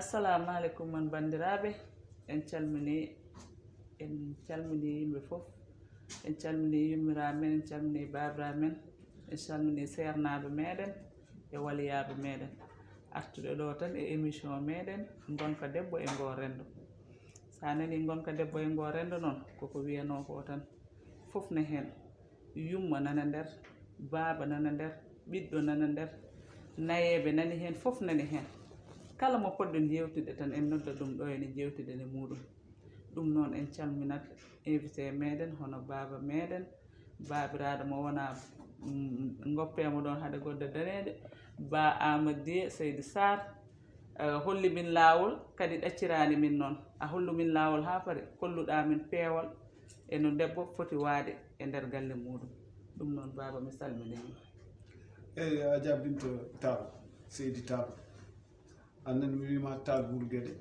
Assalamu alaikum man bandiraɓe en calmini yimɓe fof en calmini yummiraɓe men en calmini babiraɓe men en calmini sernaɓe meɗen e waliyaɓe meɗen artuɗe ɗo tan e émission meɗen gonka debbo e ngo rendo sa nani gonka debbo e ngo rendo noon koko wiyano ko tan fof ne hen yumma nana nder baaba nana nder ɓiɗɗo nana nder nayeɓe nani hen fof nani hen kala mo podɗen yewtude tan en nodda ɗum ɗo ene jewtude nde muɗum ɗum noon en calminat invité meɗen hono baaba meɗen babiraɗo mo wona goppemo ɗon haade goddo daneɗe ba Amadou Seydou Sarr holli min lawol kadi ɗaccirani min noon a hollu min lawol ha paari kolluɗa min peewal eno debbo foti waade e nder galle muɗum ɗum noon baba mi salminima eyyi a jabbinto Tall Seydi Tall annene mi wima Tall Bourguédé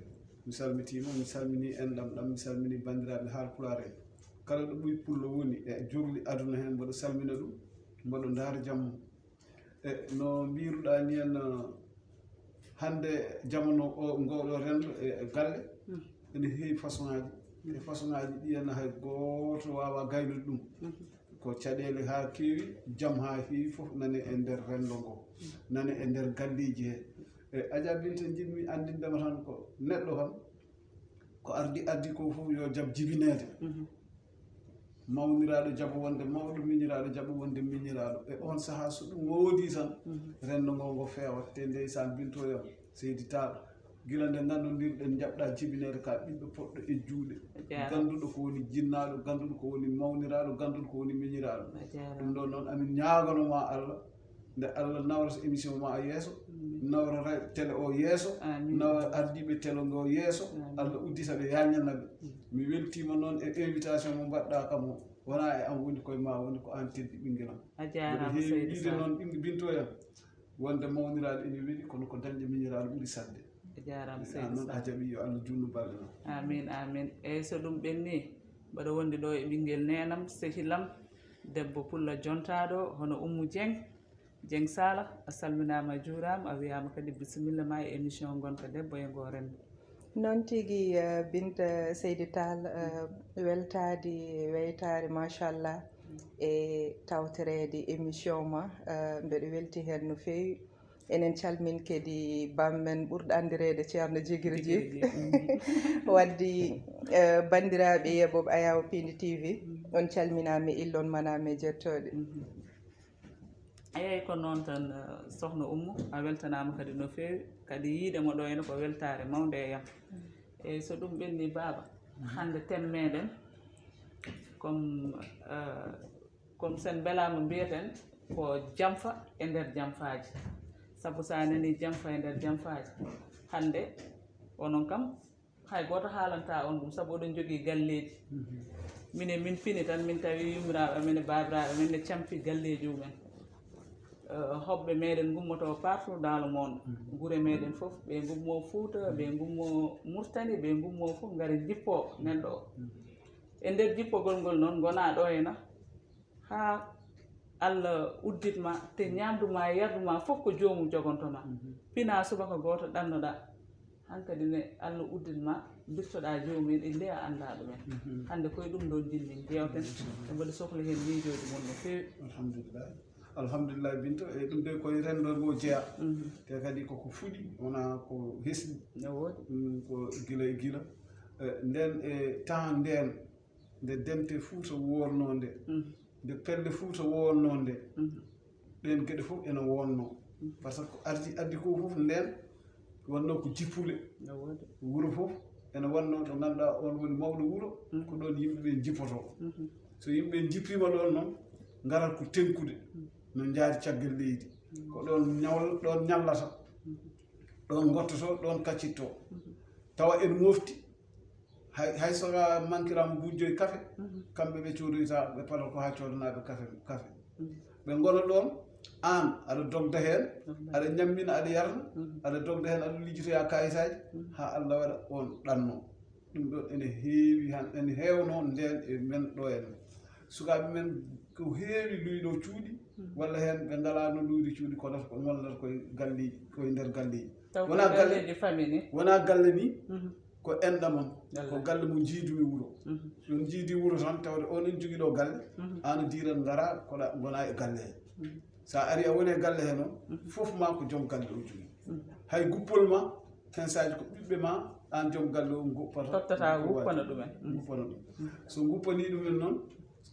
mi salmitima mi salmini enɗam ɗam mi salmini bandiraɓe Haalpulaar en kala ɗo ɓuyi pullo woni e jogli aduna hen mboɗo salmina ɗum mboɗo daara jamma e no mbiruɗa ni en hande jamano o ngoɗo rendo e galle ene heewi façon ngaji e façon ngaji ɗi henna hay goto wawa gaynude ɗum ko caɗele ha keewi jaam ha heewi foof nane e nder rendo ngo nane e nder galleji he e ajabinte jinmi andindema tan ko neɗɗo tan ko ardi ko fof yo jaab jibinede mawniraɗo jaabo wonde mawɗo miñiraɗo jaabo wonde miñiraɗo e on saaha so ɗum woodi tan rendo ngo feewa te ndeysan bintoyam Seydi Tall gila nde nanodirɗen jaɓɗa jibinede ka ɓiɗɗo poɗɗo e juuɗe ganduɗo ko woni jinnaɗo ganduɗo ko woni mawniraɗo ganduɗo ko woni miñiraɗo ɗum ɗo noon amin ñaganoma Allah nde Allah nawrata émission ma yeeso nawra télé o yeeso nawra ardiɓe télé ngo yeeso Allah udditaɓe yañanaɓe mi weltima noon e invitation mo mbaɗɗa kam o wona e am woni koye ma woni ko an teddi ɓinguelam mbiɗo heewi wiide noon ɓingue bintoyam wonde mawniraɗo ene weeli kono ko dañde miñiraɗo ɓuuri sadde noon a jaaɓi yo Allah junnu balɗe noon amin amin eyyi so ɗum ɓenni mbaɗa wondi ɗo e ɓinguel nenam sehilam debbo pulla jontaɗo hono Oumou Dieng Sala a salminama a juurama a wiyama kadi bisimilla ma e émission gonka debbo e ngo rendo noon tigui Binta Seydi Tall weltade weytare machallah e tawtorede émission ma mbeɗo welti hen no fewi enen calmin kadi bammen ɓurɗo andirede ceerno Djigriji waddi bandiraɓe yeɓoɓe Ayaw Pindi TV on calminama illon maname jettoɗe eyyi ko noon tan sohna Oumou a weltanama kadi no fewi kadi yiidemo ɗo ene ko weltare mawde e yam eyyi so ɗum ɓenni baba hande thème meɗen comme sen beelama mbiyeten ko jamfa e nder jamfaji saabu sa nani jamfa e nder jamfaji hande onon kam hay goto haalanta on ɗum saabu oɗon jogui galleji min fini tan min tawi yummiraɓe amen e babiraɓe amen ne campi galleji mumen hoɓɓe meɗen gummoto partout dans le monde guure meɗen foof ɓe gummo Fouta ɓe gummo Mauritanie ɓe gummo foof gaari jippo nanɗo o e nder jippogol ngol noon gona ɗo henna ha Allah udditma te ñamduma e yarduma foof ko jomum jogontoma pina subaka goto ɗannoɗa hankkadi ne Allah udditma bittoɗa jomum inde a anda ɗumen hande koye ɗum ɗo jinmi jewten e mbaɗa sohla hen miijoji mon no fewi alhamdulillah Binta e ɗum de koye rendo ngo jeeya te kadi koko fuɗi wona ko hesɗi ko gila e gila nden e temps nden nde demte Fouta wonno nde nde pelle Fouta wonno nde ɗen gueɗe fof ene wonno par ce que addi ko fof nden wonno ko jippule wuuro fof ene wonno ɗo ganduɗa on woni mawɗo wuuro ko ɗon yimɓeɓe jippoto so yimɓeɓe jippima ɗon noon garat ko tenkude no jaari caggal leydi ko ɗon ñallata ɗon gottoto ɗon kaccitto tawa en mofti hay soga mankirama gujjoye café kamɓe ɓe codoyta ɓe paɗa ko ha codanaɓe café ɓe gona ɗon an aɗa dogda hen aɗa ñammina aɗa yarna aɗa dogda hen aɗa lijjotoya kayitaji ha Allah waɗa on ɗanno ɗum ɗon ene heewi han ene heewno nden e men ɗo en sukaaɓe men ko heewi luyɗo cuuɗi walla heen ɓe ngalano luydi cuuɗi kono ko gollata koye galleji koye nder galleji wona galleji famille wona galle ni ko enɗam on ko galle mo jiidumi wuro ɗum jiidi wuro tan tawde onon jogiiɗo galle an diran ngara koɗa gona e galle he sa ari a woni e galle he noon fof ma ko joom galle o jogii hay guppol ma hen saji ko ɓiɓɓe ma an joom galle o tottata guppana ɗumen guppana ɗum so guppani ɗumen noon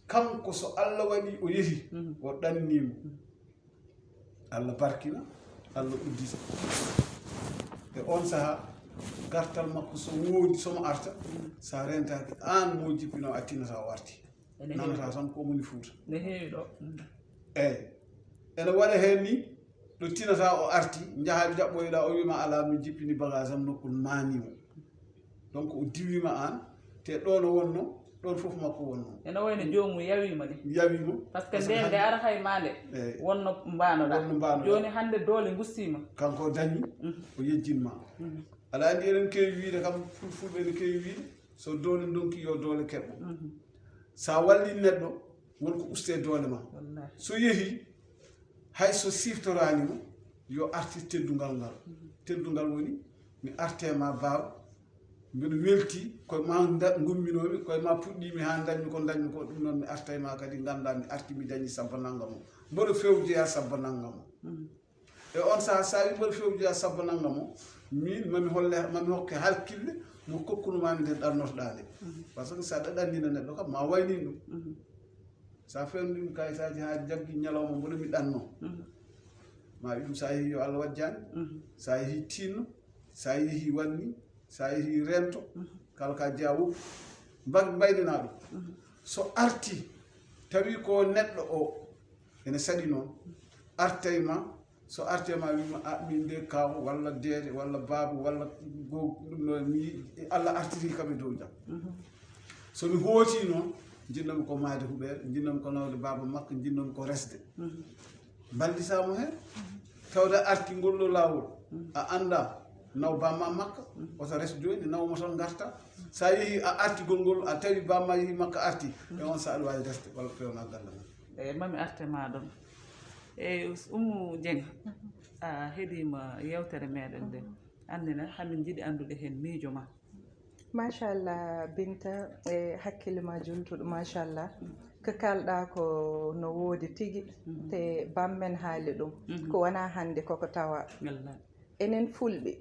kanko so Allah waɗi o yehi o ɗannimo Allah barkina Allah uddita e on saaha gartal makko so woodi somo arta sa rentaki an mo jippino a tinata o arti nanata tan ko moni Fuuta ne heewi ɗo eyyi ene waɗa hen ni ɗo tinata o arti jaaha jaɓɓoyɗa o wima ala mi jippini bagage am nokkul manimo donc o diwima an te ɗo no wonno ɗon fof makko wonno ene wayno jomum yawima de yawima par ce que nde nde ara hay mande wonno mbanoɗa joni hande doole gustima kanko dañi o yejjinma aɗa andi eɗen kewi wiide kam fulɓe ene kewi wiide so doole donki yo doole keɓɓo sa walli neɗɗo wonko uste doole ma so yeehi hay so siftoranimo yo artir teddungal ngal teddungal woni mi artema baaba mbiɗa welti koye ma gumminomi koye ma puɗɗimi ha dañmi ko ɗum noon mi artayma kadi ganda mi arti mi dañi sabba naggam o mboɗo fewjoya sabba naggam o e on saaha sa wi mboɗo fewjoya sabba naggam o min mami hokke hakkille mo kokkunumami nden ɗannotoɗa nde par ce que sa ɗaɗandina neɗɗo kam ma waynin ɗum sa fewndimi kayitaji ha jaggi ñalawma mboɗo mi ɗanno ma wi ɗum sa yeehi yo Allah wajjani sa yeehi tinno sa yeehi wanni sa yeehi rento kala ka jeeya woppu mbaynina ɗum so arti tawi ko neɗɗo o ene saɗi noon artayma so artema wima a min de kaw walla deede walla baaba walla ɗum ɗo mi Allah artiri kam e dow jam somi hooti noon jinnomi ko maade huɓeere jinnomi ko nawde baaba makko jinnomi ko resde ballitamo hen tawde arti ngol ɗo laawol a anda naw bamma makka oto res joni nawmo tan garta sa yeehi a artigol ngol a tawi bamma yeehi makka arti e on sa aɗa wawi resde walla pewna galle ma eyyi mami artema ɗon eyyi Oumou Dieng a heeɗima yewtere meɗen nde andina hamin jiiɗi andude hen miijo ma machallah Binta e hakkille ma jultuɗo machallah ko kalɗa ko no woodi tigui te bammen haali ɗum ko wona hande koko tawa enen fulɓe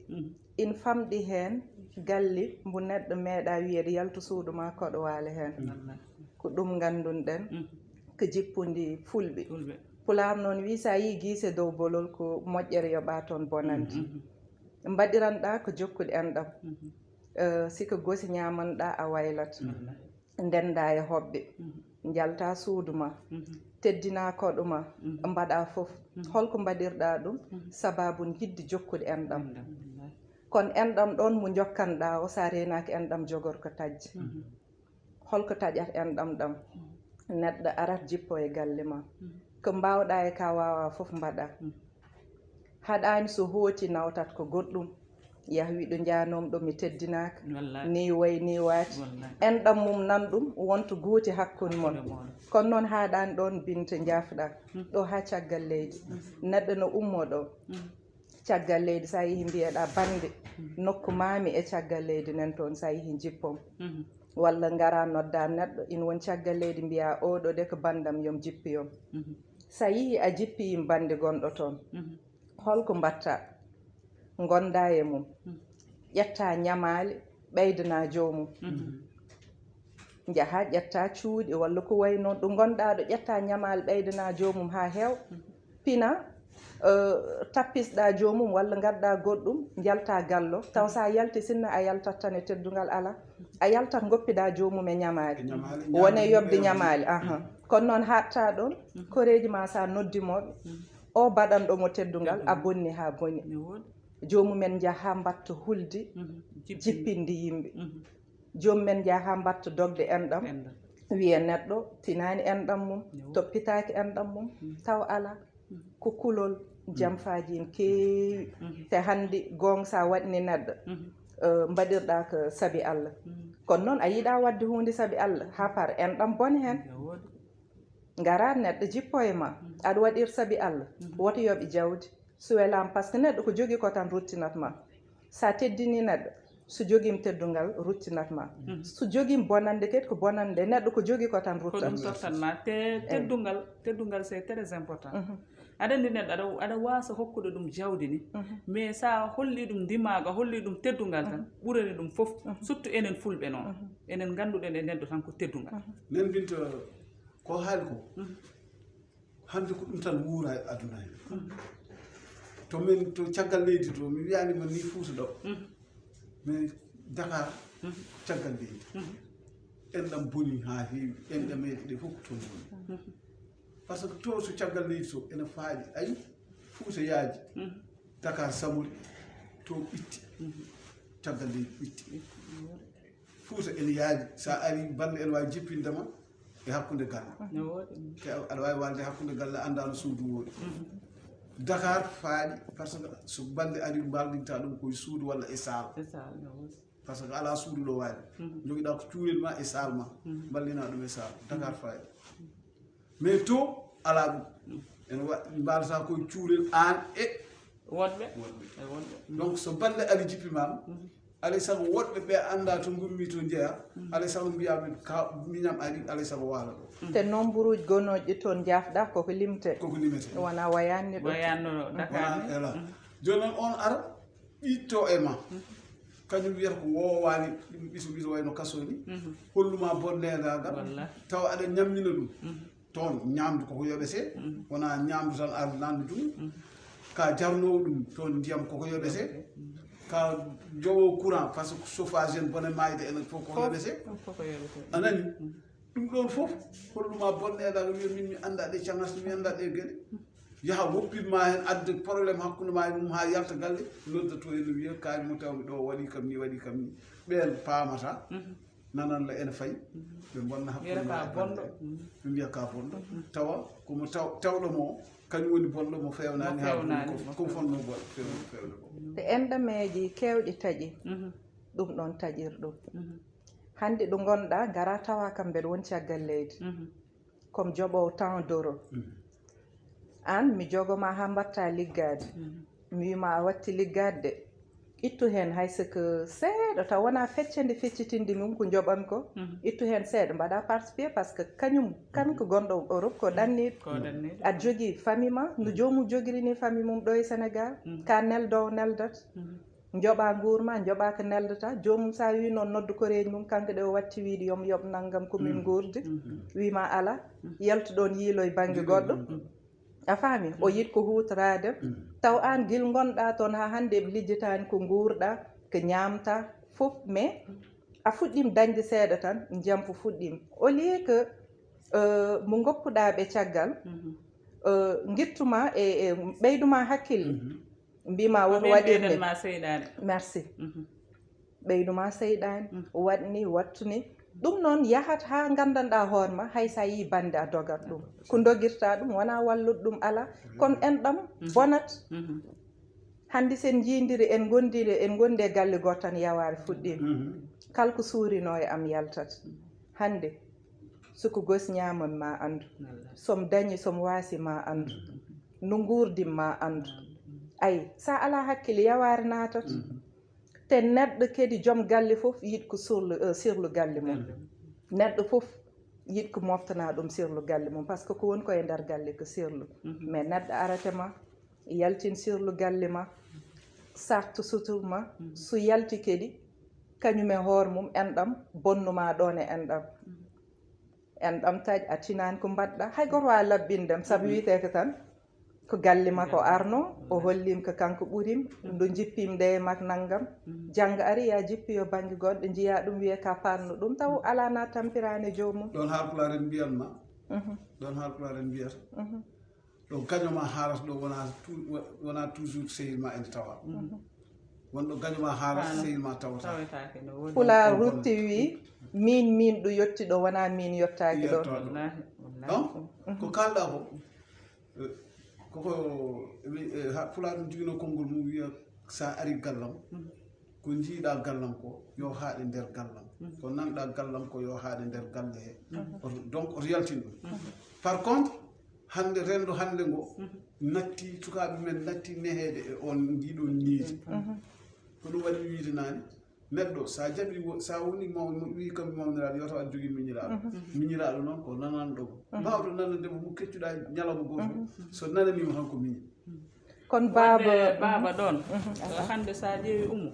in famɗi hen galli mbo neɗɗo meeɗa wiyede yaltu suudu ma koɗo waala hen ko ɗum gandunɗen ko jippundi fulɓe pular noon wi sa yi guise dow bolol ko moƴƴere yoɓa toon bonande mbaɗiranɗa ko jokkude enɗam siko gosi ñamanɗa a waylat ndenda e hoɓɓe jalta suudu ma teddina koɗo ma mbaɗa fof holko mbaɗirɗa ɗum sababu jidde jokkude enɗam kono enɗam ɗon mo jokkanɗa o sa renaki enɗam jogor ko tajje holko taƴat enɗam ɗam neɗɗo arat jippo e galle ma ko mbawɗa e ka wawa fof mbaɗa haɗani so hooti nawtat ko goɗɗum yaha wiɗo janom ɗo mi teddinaka ni way ni waati enɗam mum nan ɗum wonto guuti hakkude mon kono noon haɗani ɗon Binta jafɗa ɗo ha caggal leydi neɗɗo no ummo ɗo caggal leydi sa yeehi mbiyeɗa bande nokku mami e caggal leydi nen toon sa yeehi jippom walla ngara nodda neɗɗo ina won caggal leydi mbiya oɗo de ko bandam yom jippiyom sa yeehi a jippiyim bande gonɗo toon holko mbatta gonda e mum ƴetta ñamali ɓeydana jomum jaaha ƴetta cuuɗi walla ko way noon ɗo gonɗa ɗo ƴetta ñamali ɓeydana jomum ha heew pina tappisɗa jomum walla gadda goɗɗum jalta gallo taw sa yalti sinno a yaltat tan e teddugal ala a yaltat goppida jomum e ñamali wone yobde ñamali kono noon hatta ɗon koreji ma sa noddimoɓe o baɗanɗomo teddugal a bonni ha boni jomumen jaaha mbatta hulde jippinde yimɓe jomumen jaaha mbatta dogde enɗam wiya neɗɗo tinani enɗam mum toppitaki enɗam mum taw ala ko kulol jamfaji en keewi te hande gonga sa waɗini neɗɗo mbaɗirɗa ko saabi Allah kono noon a yiɗa wadde hunde sabi Allah ha par enɗam bone hen ngara neɗɗo jippo e ma aɗa waɗir sabi Allah woto yoɓe jawdi so welama par ce que neɗɗo ko jogui ko tan ruttinat ma sa teddini neɗɗo so joguima teddungal ruttinat ma so joguima bonande kadi ko bonande neɗɗo ko jogui ko tan ruttanma te teddungal c'est très important aɗa andi neɗɗo aɗa wasa hokkude ɗum jawdi ni mais sa holli ɗum ndimaga holli ɗum teddungal tan ɓurani ɗum foof surtout enen fulɓe noon enen ganduɗen e neɗɗo tan ko teddungal nen binta ko haali ko hande ko ɗum tan wuura e aduna he to min to caggal leydi to mi wiyanima ni Fouta ɗo mais Dakar caggal leydi enɗam boni ha heewi enɗameɗe ɗe fof toon boni par ce que to so caggal leydi to ene faaƴi ayi Fouta yaaji Dakar samuri to ɓitti caggal leydi ɓitti Fouta ene yaaji sa ari bande ene wawi jippindema e hakkude galle aɗa wawi walde hakkude galle anda no suudu woɗi Dakar faaƴi par ce que so bande ari mbaldinta ɗum koye suudu walla e saal par ce que ala suudu ɗo wawi joguiɗa ko cuurel ma e saal ma ballina ɗum e saal Dakar faaƴi mais to ala ɗum ene mbaldata koye cuurel an e woɗɓe donc so bande ari jippimama alay sago woɗɓe ɓe anda to gummi to jeeya alay sago mbiyaɓe miñam ari alay sago waala ɗo te nombre uji gonoɗi toon jafɗa koko limte wona wayanni ɗo ela joni noon on ara ɓitto e ma kañum wiyata ko wowani ɗum ɓiso wayno kaso ni holluma bonnedagal taw aɗa ñammina ɗum toon ñamdu koko yoɓete wona ñamdu tan arde nande ɗum ka jarnowo ɗum toon ndiyam koko yoɓete ka jowo courant par ce que chauffage en bone mayde enen fof ko yoɓete anani ɗum ɗon fof holluma bonneɗaga wiya min mi anda ɗe cagata mi anda ɗe gueɗe yaaha woppitma hen adde probléme hakkude ma e mum ha yalta galle noddato ene wiya kaari mo tawmi ɗo waɗi kam ni ɓen paamata nananla ene fayi ɓe bonna hakkude ma ɓe mbiya ka bonɗo tawa komo tawɗomo kañum woni bonɗo mo fewnani ha ko fonno boɗo fewde ko te enɗameji kewɗi taaƴi ɗum ɗon taƴirɗum hande ɗo gonɗa gara tawa kam mbeɗa woni caggal leydi comme joɓowo temps d'euro an mi jogoma ha mbatta liggade mi wima a watti liggade de ittu hen haysoko seeɗa taw wona feccende feccitinde mum ko joɓami ko ittu hen seeɗa mbaɗa participé par ce que kañum kanko gonɗo Europe ko ɗanniɗo aɗa jogui famille ma no jomum joguirini famille mum ɗo e Sénégal ka neldowo neldat joɓa guurma joɓa ko neldata jomum sa wi noon noddu koreji mum kanko ɗe o watti wiide yomi yoɓ naggam komin guurde wima ala yaltuɗon yiilo e banggue goɗɗo a faami o yiɗi ko hutorade taw an guil gonɗa toon ha hande ɓe lijjitani ko guurɗa ko ñamta fof mais a fuɗɗima dañde seeɗa tan jampo fuɗɗima au lieu que mo goppuɗa ɓe caggal guittuma e ɓeyduma hakkille mbima woto waɗirde merci ɓeyduma seyɗani waɗni wattuni ɗum noon yahat ha gandanɗa hoorema hay sa yi bande a dogat ɗum ko doguirta ɗum wona wallude ɗum ala kono enɗam bonat hande sen jindiri en gondi e galle goto tan yaware fuɗɗima kala ko suurino e am yaltat hande soko gosi ñamami ma andu somi dañi somi waasi ma andu no gurdim ma andu ayi sa ala hakkille yaware natat te neɗɗo kadi joom galle fof yiɗi ko sirlu galle mum neɗɗo fof yiɗi ko moftana ɗum sirlu galle mum par ce que ko woni koye nder galle ko sirlu mais neɗɗo aratema yaltin sirlu galle ma sartu suturma so yalti kadi kañum e hoore mum enɗam bonnuma ɗon e enɗam taƴ a tinani ko mbaɗɗa hay goto wawi labbindem saabu witeke tan ko galle makko arno o hollim ko kanko ɓuurim ndo jippimde e makko naggam janggo ari ya jippi yo banggue goɗɗo jiiya ɗum wiye ka fanno ɗum taw ala na tampirani jomum ɗon haalpulaar en mbiyanma ɗon haalpulaar en mbiyata ɗo gañoma haalata ɗo wona toujours sehilma ene tawa wonɗo gañoma haalata sehilma tawata pulaar rutti wi min ɗo yetti ɗo wona min yettaki ɗo donc ko kalɗa ko koko pulaar ɗum jogino konngol mum wiya sa ari gallam ko ko jiiɗa gallam ko yo haaɗe nder gallam ko nanɗa gallam ko yo haaɗe nder galle he donc oto yaltin ɗum par contre hande rendo hande ngo natti sukaɓe men natti nehede e on ndiɗon niidi ko ɗum waɗi wiide nani neɗɗo sa jaɓi sa woni wi kam mawniraɗo yo taw aɗa jogui miñiraɗo noon ko nananɗo mbawɗo nanandemo mo keccuɗa ñalawma goto so nananima tan ko miñi kon baba ɗon hande sa ƴeewi umu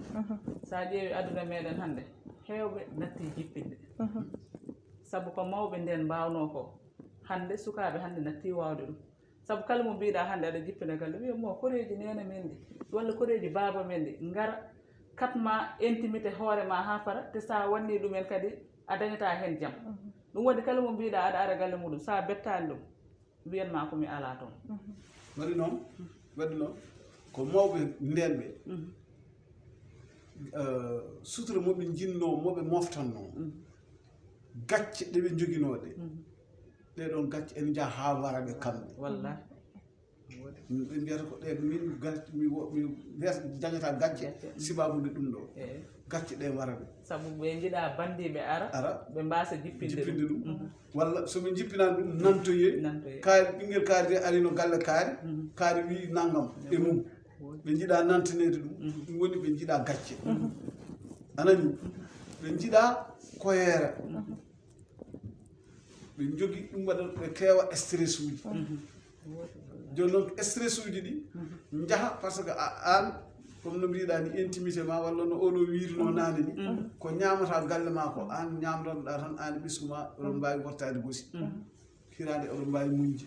sa ƴeewi aduna meɗen hande hewɓe natti jippinde saabu ko mawɓe nden mbawno ko hande sukaɓe hande natti wawde ɗum saabu kala mo mbiɗa hande aɗa jippine galle wiya mo koreji nene men ɗi walla koreji baba men ɗi ngara katma intimité hoorema ha para te sa wanni ɗumen kadi a dañata hen jaam ɗum waɗi kala mo mbiɗa aɗa ara galle muɗum sa bettani ɗum wiyanma komi ala toon waɗi noon ko mawɓe ndenɓe sutura moɓe jinno moɓe moftanno gacce ɗeɓe joguinoɗe ɗeɗon gacce en jaa ha waraɓe kamɓe wallahi ɓe mbiyata ko ɗe mi dañata gacce sibabude ɗum ɗo gacce ɗe waraɓe saabu ɓe jiiɗa bandiɓe ara ɓe mbasa jippinde ɗum walla somin jippinani ɗum nantoye kaari ɓinguel kaari de arino galle kaari wi naggam e mum ɓe jiiɗa nantanede ɗum woni ɓe jiiɗa gacce anani ɓe jiiɗa koyeere ɓe jogui ɗum waɗa ɓe keewa stress uji joni noon stress uji ɗi jaaha par ce que an comme no mbiɗa ni intimité ma walla no oɗo wirino nane ni ko ñamata galle ma ko an ñamdotoɗa tan an ɓiskuma oɗon mbawi wottade gosi hirande oɗon mbawi muñde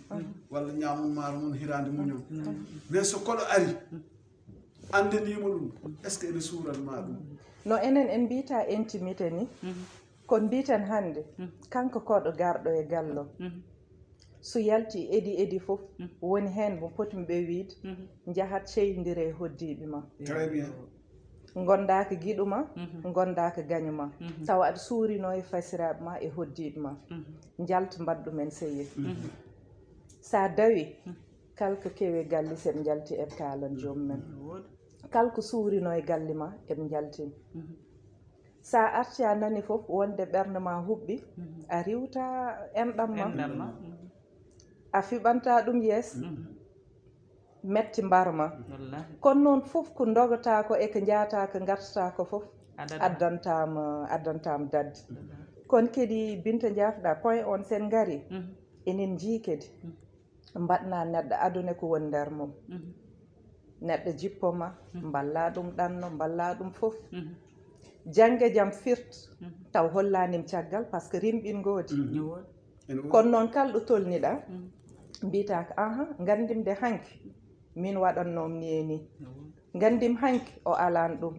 walla ñamon maaro mon hirande muñon mais so koɗo ari andanima ɗum est ce que ene suuranma ɗum no enen en mbiyata intimité ni kon mbiten hande kanko koɗo garɗo e gallo so yalti edi fof woni hen mo potimi ɓe wiide jahat ceydidira e hoddiɓe ma très bien gondaka guiɗo ma gondaka gaño ma tawa aɗa suurino e fasiraɓe ma e hoddiɓe ma jalta mbadɗumen seye sa dawi kalko kewe galle seɓe jalti eɓe kalan jomumen kalko suurino e galle ma eɓe jaltini sa arti a nani fof wonde ɓerde ma huɓɓi a riwta enɗam ma a fiɓanta ɗum yees metti mbarma kono noon fof ko dogata ko eko jata ko gartata ko fof addantama dadde kono kadi Binta jafɗa point on sen gari enen jii kadi mbaɗna neɗɗo aduna ko woni nder mum neɗɗo jippoma mballa ɗum ɗanno mballa ɗum fof jangge jaam firta taw hollanim caggal par ce que rimɓingodi kono noon kalɗo tolniɗa mbiyata ko gandimde hanki min waɗannom ni ni gandim hanki o alani ɗum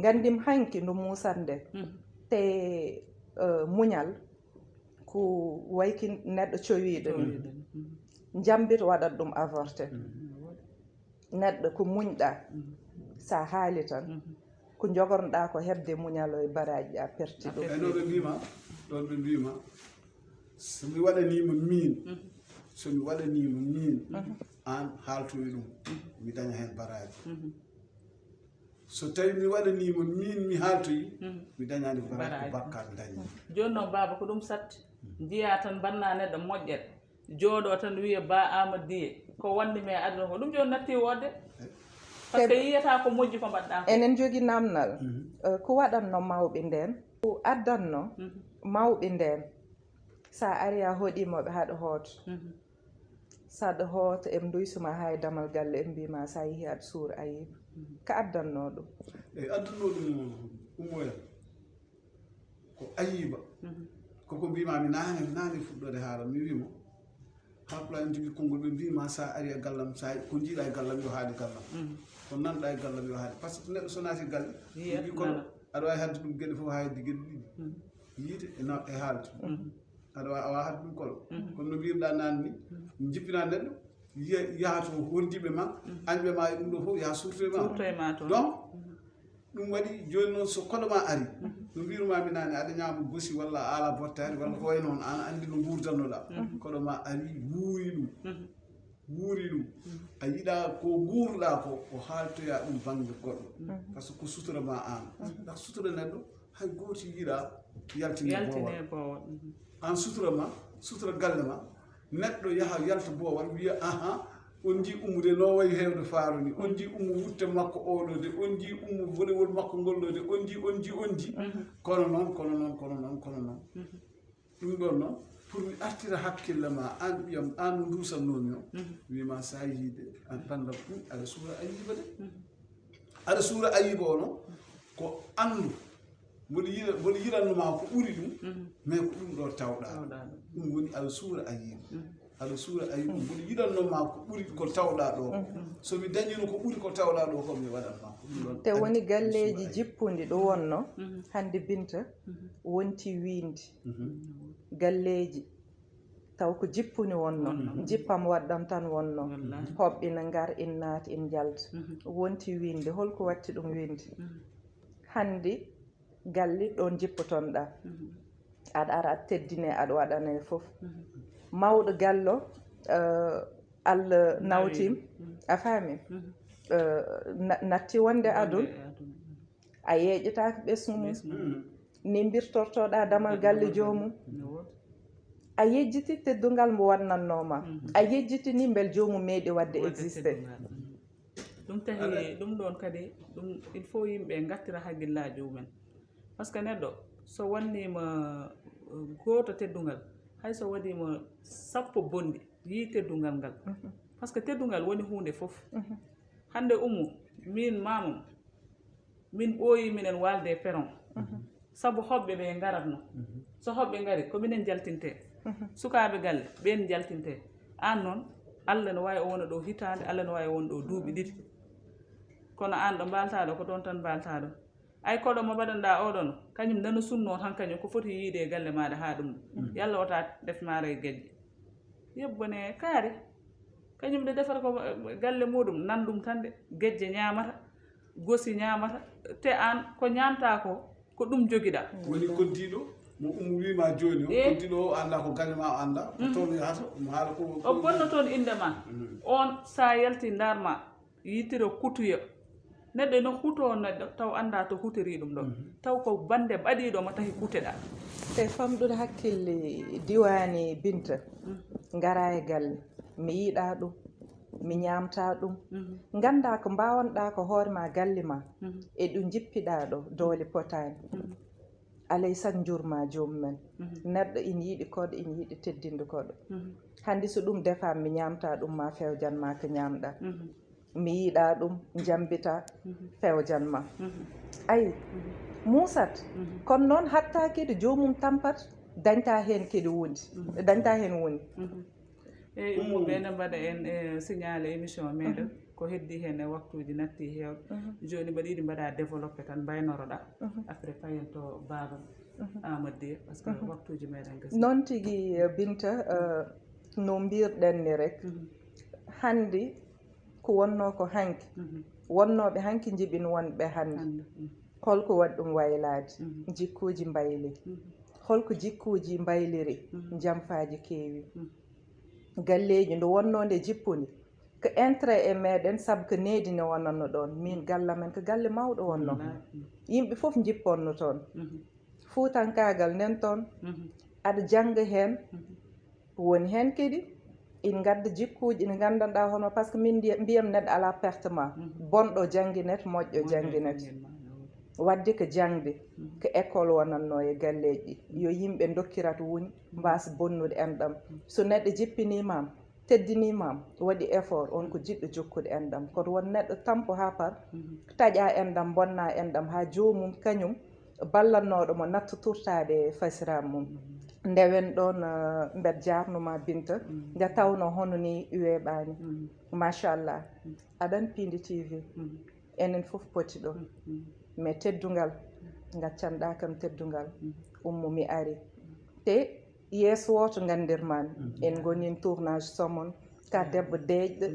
gandim hanki no musande te muñal ko wayki neɗɗo cowiɗo ni jambito waɗat ɗum avorté neɗɗo ko muñɗa sa haali tan ko jogornoɗa ko hebde muñal o e baraji ɗa perti ɗum ɗon ɓe mbima somi waɗanima min an haaltoye ɗum mi daña hen baraji so tawi mi waɗanima min mi haaltoyi mi dañani baraji ko bakkar dañi joni noon baba ko ɗum satti jiya tan banna neɗɗo moƴƴere jooɗo tan wiya ba Amadou Diye ko wandi me aduna ko ɗum joni natti wodde par ce que yiyata ko moƴƴi ko mbaɗɗa ko enen jogui namdal ko waɗanno mawɓe nden ko addanno mawɓe nden sa ari a hoɗimoɓe haɗa hooto saɗa hooto eɓe duysuma ha e damal galle eɓe mbima sa yeehi aɗa suura ayiba ko addanno ɗum eyyi addanno ɗum ummoyal ko ayiba koko mbimami nane fuɗɗode haala mi wimo hapla en jogui konngol ɓe mbima sa ari e gallam sa ko jiiɗa e gallam yo haali gallam ko nanɗa e gallam yo haali par ce que neɗɗo so naati galle wi kono aɗa wawi hadde ɗum gueɗe fof hayde gueɗe ɗiɗi yiide e haalde aɗa wawa hadde ɗum kolo kono no mbirɗa nane ni jippina neɗɗo yaha to wondiɓe ma añɓe ma e ɗum ɗo fof yaha surto e ma donc ɗum waɗi joni noon so koɗoma ari no mbirumami nane aɗa ñama gosi walla ala bottari walla ko way noon an andi no gurdannoɗa koɗoma ari wuuri ɗum wuuri ɗum a yiɗa ko guurɗa ko o haaltoya ɗum banggue goɗɗo par ce que ko sutura ma an dak sutura neɗɗo hay gooti yiɗa yaltine boowal an sutura ma sutura galle ma neɗɗo yaha yalta boowal wiya ahan on ji ummude no wayi hewde faaru ni on ji ummu wutte makko oɗo de on ji ummu volewol makko ngolɗo de on ji kono noon ɗum ɗon noon pour mi artira hakkille ma an ɓiyam an no dusannomi o wima sa yiide an bandam aɗa suura ayiba de aɗa suura ayiba o noon ko andu mboɗo yiɗannoma ko ɓuri ɗum mais ko ɗum ɗo tawɗa ɗum woni aɗa suura ayiba aɗa suura ayiba mboɗo yiɗannoma ko ɓuri ko tawɗa ɗo somi dañino ko ɓuri ko tawɗa ɗo ko mi waɗatma te woni galleji jippundi ɗo wonno hande Binta wonti wiindi galleji taw ko jippuni wonno jippam waɗɗam tan wonno hoɓɓe na ngar in naati in jalta wonti wiinde holko watti ɗum wiinde hande galle ɗon jippotonɗa aɗa ara aɗa teddine aɗa waɗane fof mawɗo gallo Allah nawtim a faami natti wonde adun a yeƴƴetaka ɓesgu mum ni mbirtortoɗa damal galle jomum a yejjiti teddungal mo wannannoma a yejjitini bel jomum meeɗi wadde existé ɗum tahi ɗum ɗon kadi ɗum il faut yimɓe gattira haqqillaji mumen par ce que neɗɗo so wannima goto teddungal hay so waɗima sappo bonɗi yi teddungal ngal par ce que teddungal woni hunde foof hande min mamum min ɓooyi minen walde peron saabu hoɓɓe ɓe garatno so hoɓɓe gari ko minen jaltinte sukaɓe galle ɓen jaltinte an noon Allah ne wawi o wona ɗo hitande Allah ne wawi o wona ɗo duuɓi ɗiɗi kono an ɗo mbaltaɗo ko ɗon tan mbaltaɗo ay koɗo mo mbaɗanɗa oɗon kañum nano sunno tan kañum ko foti yiide e galle maɗa ha ɗum yalla wota defmara e gueƴƴe yebbone kaari kañum de defata ko galle muɗum nan ɗum tan de gueƴƴe ñamata gosi ñamata te an ko ñamta ko ɗum joguiɗa woni koddiɗo mo wima joni o koddiɗo o anda ko galle ma o anda ko toon yahata mo haala ko o bonno toon inde ma on sa yalti darma yittiro kutuya neɗɗo no huto neɗɗo taw anda to hutori ɗum ɗo taw ko bande ɓaɗiɗo mo tahi huteɗa te famɗude hakkille diwani Binta ngara e galle mi yiiɗa ɗum mi ñamta ɗum ganda ko mbawanɗa ko hoore ma galle ma e ɗum jippiɗa ɗo doole potani alay sag jurma jomumen neɗɗo ina yiiɗi koɗo ina yiiɗi teddinde koɗo hande so ɗum defam mi ñamta ɗum ma fewjanma ko ñamɗa mi yiiɗa ɗum jambita fewjanma ayi musat kono noon hatta kedi jomum tampat dañta hen kedi wondi dañta hen woni eyyi ummuɓe ne mbaɗa en e signalé émission meɗen ko heddi hen e waktuji natti hewde joni mbaɗa yiɗi mbaɗa développé tan mbaynoroɗa après payen to babam Amadou par ce que waktuji meɗen gasi noon tigui Binta no mbirɗen ni rek hande ko wonno ko hanki wonnoɓe hanki jiɓin wonɓe hande holko waɗi ɗum waylade jikkuji mbayli holko jikkuji mbayliri jamfaji keewi galleji nde wonno nde jippuni ko intérêt e meɗen saabu ko needi wonanno ɗon min galla men ko galle mawɗo wonno yimɓe foof jipponno toon fuutankagal nden toon aɗa jangga hen woni hen kadi in gadda jikkuji ɗi gandanɗa hono par ce que min mbiyam neɗɗo ala pertement bonɗo jangguinet moƴƴo jangguinet wadde ko jangde ko école wonanno e galleji yo yimɓe dokkirat woni mbasa bonnude enɗam so neɗɗo jippinimam teddinimam waɗi effort on ko jiɗɗo jokkude enɗam koto won neɗɗo tampo ha par taƴa enɗam bonna enɗam ha jomum kañum ballannoɗo mo nattoturtade fasiram mum ndewen ɗon mbeɗa jarnuma Binta nde tawno hono ni weeɓani machallah aɗan Pindi TV enen foof poti ɗo mais teddungal gaccanɗa kam teddungal mi ari te yeeso woto gandirmani en gonin tournage somon ka debbo deejɗo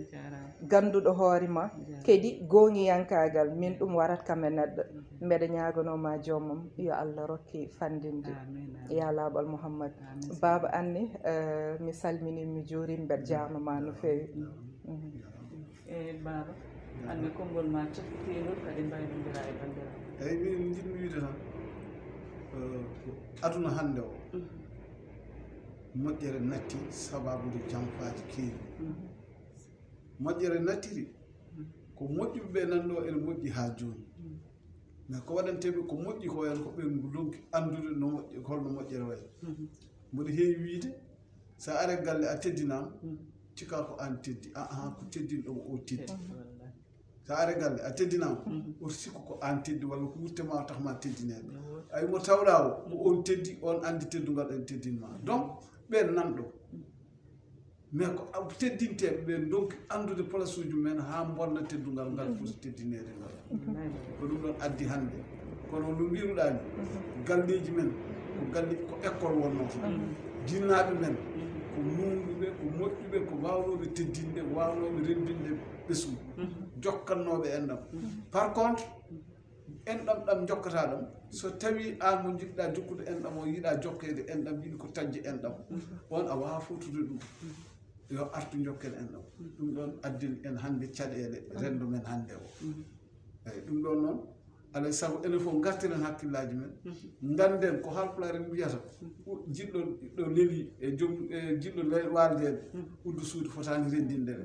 ganduɗo hoore ma kadi gongiyankagal min ɗum warat kam e neɗɗo mbeɗa ñaganoma joomum yo Allah rokki fandinde ya laaɓal Mouhammad Baba Anne mi salmini mi juurima mbeɗa jaamama no feewi Baba Anne konngol ma cakkitinol kadi mbaynodira e bandiraɓe eyyi min jiɗmi wiide tan aduna hannde o moƴƴere natti sababude janfaji keewi moƴƴere nattiri ko moƴƴuɓe ɓe nanɗo ene moƴƴi ha joni mais ko waɗanteɓe ko moƴƴi ko hen ko ɓe donki andude no moƴƴi holno moƴƴere wayi mboɗo heewi wiide sa are galle a teddinama cikka ko an teddi ko teddinɗomo o teddi sa are galle a teddinama oto sikku ko an teddi walla ko wuttema taxma teddinede ay mo tawɗa o ko on teddi on andi teddugal en teddinma donc ɓen nanɗo mais ko teddinteɓe ɓen donc andude place uji men ha bonna teddugal ngal foti teddinede ngal ko ɗum ɗon addi hannde kono no mbiruɗani galleji men ko galle ko école wonnoto jinnaɓe men ko nunduɓe ko moƴƴuɓe ko wawnoɓe teddinde wawnoɓe rendinde ɓesgu jokkannoɓe enɗam par contre enɗam ɗam jokkata ɗam so tawi an mo jiɗɗa jokkude enɗam o yiiɗa jokkede enɗam yiɗi ko taƴje enɗam on a wawa fotude ɗum yo artu jokken enɗam ɗum ɗon addini en hannde caɗele rendo men hannde o eyyi ɗum ɗon noon alay saago enen fof gartiren hakkillaji men ganden ko halpulare mbiyata jiɗɗo ɗo leeli e joom jiɗɗo waldede uddu suudu fotani rendindere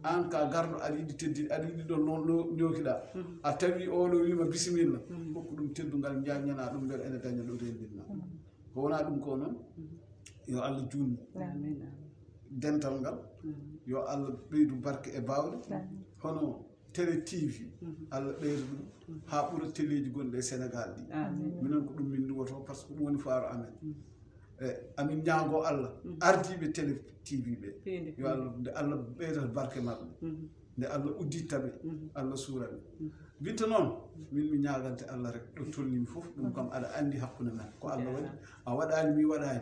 an ka garɗo aɗa yiɗi teddide aɗa yiɗi ɗo noon ñookiɗa a tawi oɗo wima bisimilla hokku ɗum teddugal jañana ɗum beele ene daña ɗo rendinma ko wona ɗum ko noon yo Allah junnu dental ngal yo Allah ɓeydu barke e bawɗe hono télé TV Allah ɓeyda ɗum ha ɓuura téléji gonɗi e Sénégal ɗi minen ko ɗum min duwoto par ce que ɗum woni faaro amen e amin ñaago Allah ardiɓe télé TV ɓe yo Allah nde Allah ɓeydata barke maɓɓe nde Allah udditaɓe Allah suuraɓe binta noon min mi ñagante Allah rek ɗo tolnimi fof ɗum kam aɗa andi hakkude men ko Allah waɗi a waɗani mi waɗani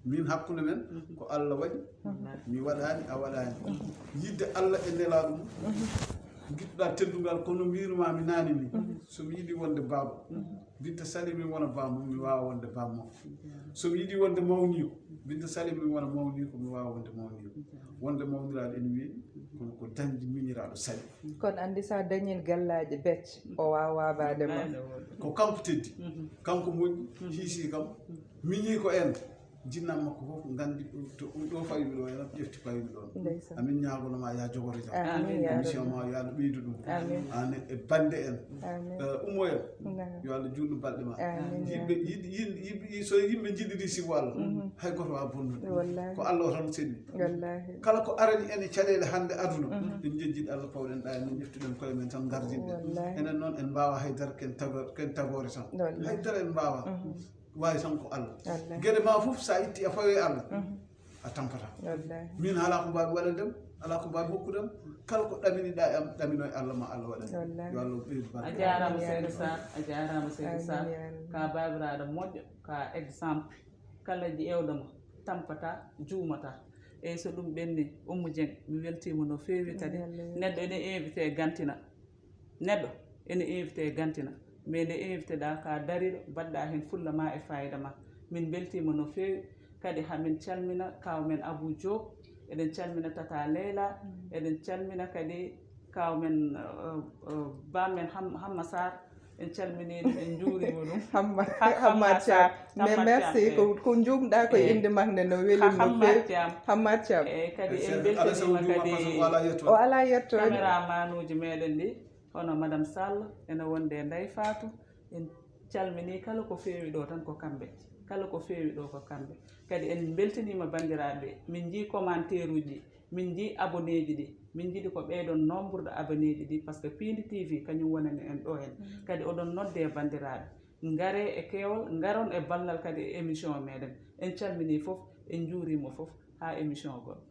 min hakkude men ko Allah waɗi mi waɗani a waɗani yidde Allah e ndela ɗum giɗɗa teddugal kono mbirumami nani ni somi yiiɗi wonde baba binta sali min wona bamum mi wawa wonde bammo somi yiiɗi wonde mawniko binta sali min wona mawniko mi wawa wonde mawniko wonde mawniraɗo ene weeɗi kono ko dañde miñiraɗo sali kono andi sa dañin gallaji becce o wawa wabadema ko kanko teddi kanko moƴƴi hiisi kam miñi ko en jinnam makko fof gandi to ɗo fawimi ɗo en ƴefti fawimi ɗon amin ñagonoma ya jogori jam émission ma yo Allah ɓeydu ɗum an e bande en ummo en yo Allah junnu balɗe ma yimɓe so yimɓe jiɗiri sibo Allah hay goto wawa bonnude ko Allah o tan seeɗi kala ko arani ene caɗele hannde aduna en jejjiɗi Allah pawɗen ɗa en ƴeftuɗen koye men tan gardinɗen enen noon en mbawa haydara ken tagore tan haydara en mbawa wawi tan ko Allah gueɗe ma fof sa itti a fawi Allah a tampata min haala ko mbawi waɗandem ala ko mbawi hokkudem kala ko ɗaminiɗa e am ɗamino e Allah ma Allah waɗan yo Allah ɓeydu barke a jarama Seydou Sarr a jarama Seydou Sarr ka babiraɗo moƴƴo ka exemple kala ƴewɗoma tampata juumata eyyi so ɗum ɓenni Oumou Dieng mi weltima no fewi kadi neɗɗo ene invité gantina neɗɗo ene invité gantina mais nde invité ɗa ka dariɗo mbaɗɗa hen fulla ma e fayida ma min beltima no fewi kadi hamin calmina kawmen Abou Diop eɗen calmina tata Leyla eɗen calmina kadi kawmen bammen Hamma Sarr en calmini ɗum en juurima ɗum Hammad Thiam mais merci ko jumɗa ko inde makde no weeli no fewi Hammad Thiam eyyi kadi en beltanima kadi o ala yettode caméraman uji meɗen ɗi hono madame Sall ene wonde Ndeye Fatou en calmini kala ko feewi ɗo tan ko kamɓe kala ko feewi ɗo ko kamɓe kadi en beltanima bandiraɓe min jii commentaire uji min jii abonné ji ɗi min jiiɗi ko ɓeydon nombre de abonné ji ɗi par ce que Pindi TV kañum wonani en ɗo hen kadi oɗon nodde bandiraɓe gaare e kewol garon e ballal kadi e émission meɗen en calmini foof en juurima foof ha émission goɗɗo